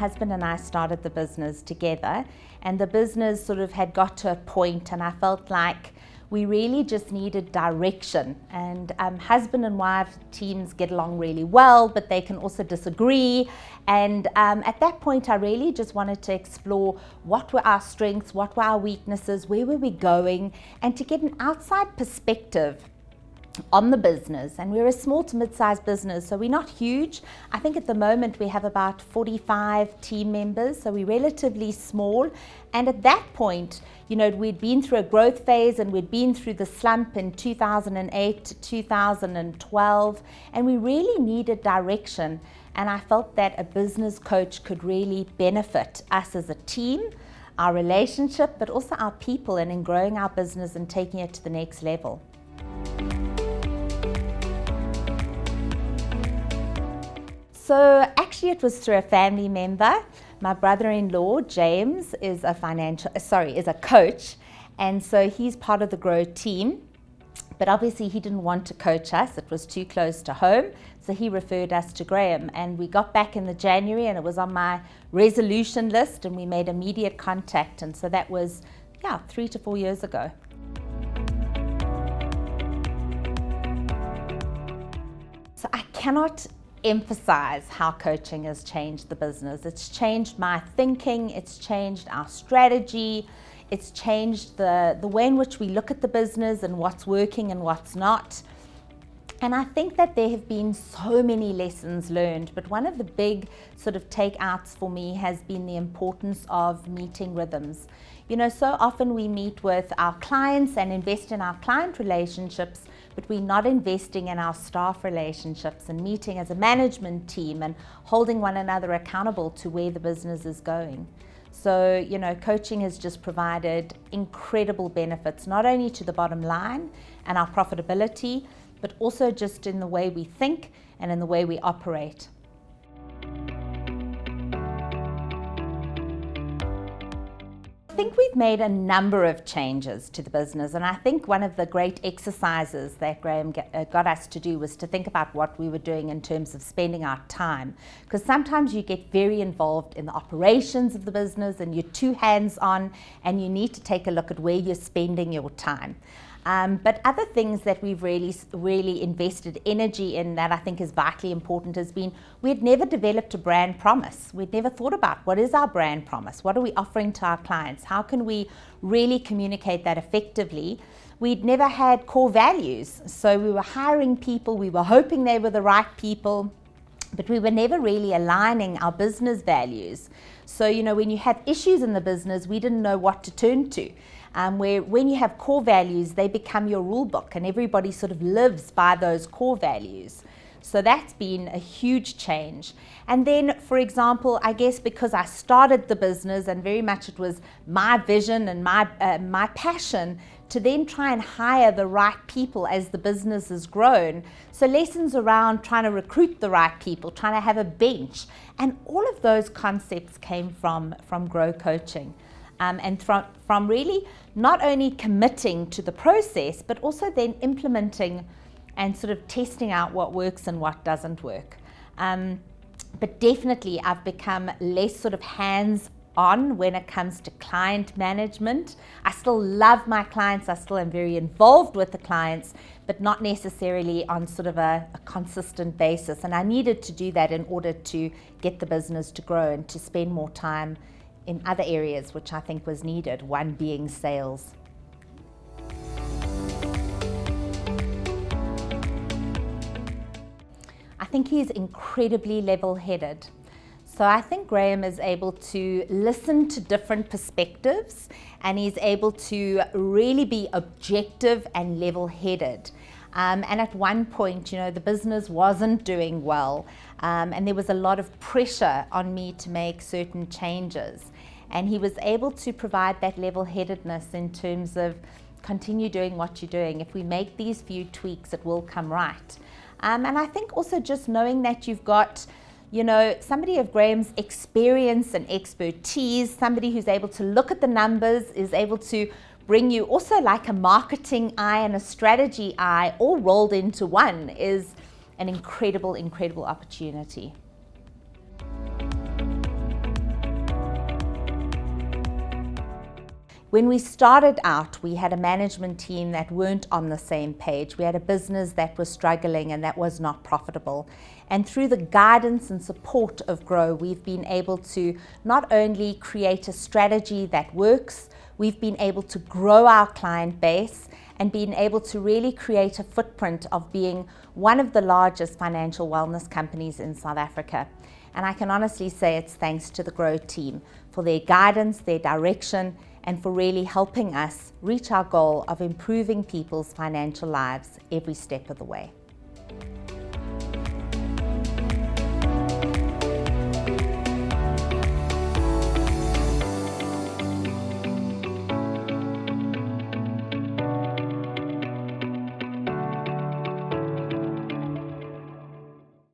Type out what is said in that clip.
husband and I started the business together, and the business sort of had got to a point, and I felt like we really just needed direction. And husband and wife teams get along really well, but they can also disagree. And at that point, I really just wanted to explore what were our strengths, what were our weaknesses, where were we going, and to get an outside perspective on the business. And we're a small to mid-sized business, so we're not huge. I think at the moment we have about 45 team members, so we're relatively small. And at that point, you know, we'd been through a growth phase, and we'd been through the slump in 2008 to 2012, and we really needed direction. And I felt that a business coach could really benefit us as a team, our relationship, but also our people, and in growing our business and taking it to the next level. So actually it was through a family member. My brother-in-law, James, is a coach, and so he's part of the Grow team. But obviously he didn't want to coach us, it was too close to home, so he referred us to Graham. And we got back in the January, and it was on my resolution list, and we made immediate contact. And so that was, 3 to 4 years ago. So I cannot emphasize how coaching has changed the business. It's changed my thinking, it's changed our strategy, it's changed the way in which we look at the business and what's working and what's not. And I think that there have been so many lessons learned, but one of the big sort of takeouts for me has been the importance of meeting rhythms. You know, so often we meet with our clients and invest in our client relationships, but we're not investing in our staff relationships and meeting as a management team and holding one another accountable to where the business is going. So, you know, coaching has just provided incredible benefits, not only to the bottom line and our profitability, but also just in the way we think and in the way we operate. I think we've made a number of changes to the business, and I think one of the great exercises that Graham got us to do was to think about what we were doing in terms of spending our time, because sometimes you get very involved in the operations of the business and you're too hands-on, and you need to take a look at where you're spending your time. But other things that we've really invested energy in that I think is vitally important has been, we had never developed a brand promise. We'd never thought about what is our brand promise? What are we offering to our clients? How can we really communicate that effectively? We'd never had core values. So we were hiring people, we were hoping they were the right people, but we were never really aligning our business values. So, you know, when you have issues in the business, we didn't know what to turn to. Where when you have core values, they become your rule book, and everybody sort of lives by those core values. So that's been a huge change. And then, for example, I guess because I started the business and very much it was my vision and my passion to then try and hire the right people as the business has grown. So lessons around trying to recruit the right people, trying to have a bench, and all of those concepts came from Grow Coaching. And from really not only committing to the process, but also then implementing and sort of testing out what works and what doesn't work. But definitely I've become less sort of hands-on when it comes to client management. I still love my clients, I still am very involved with the clients, but not necessarily on sort of a consistent basis. And I needed to do that in order to get the business to grow and to spend more time in other areas, which I think was needed, one being sales. I think he's incredibly level-headed. So I think Graham is able to listen to different perspectives, and he's able to really be objective and level-headed. And at one point, you know, the business wasn't doing well, and there was a lot of pressure on me to make certain changes. And he was able to provide that level-headedness in terms of continue doing what you're doing. If we make these few tweaks, it will come right. And I think also just knowing that you've got, you know, somebody of Graham's experience and expertise, somebody who's able to look at the numbers, is able to bring you also like a marketing eye and a strategy eye all rolled into one, is an incredible, incredible opportunity. When we started out, we had a management team that weren't on the same page. We had a business that was struggling and that was not profitable. And through the guidance and support of Grow, we've been able to not only create a strategy that works, we've been able to grow our client base and been able to really create a footprint of being one of the largest financial wellness companies in South Africa. And I can honestly say it's thanks to the Grow team for their guidance, their direction, and for really helping us reach our goal of improving people's financial lives every step of the way.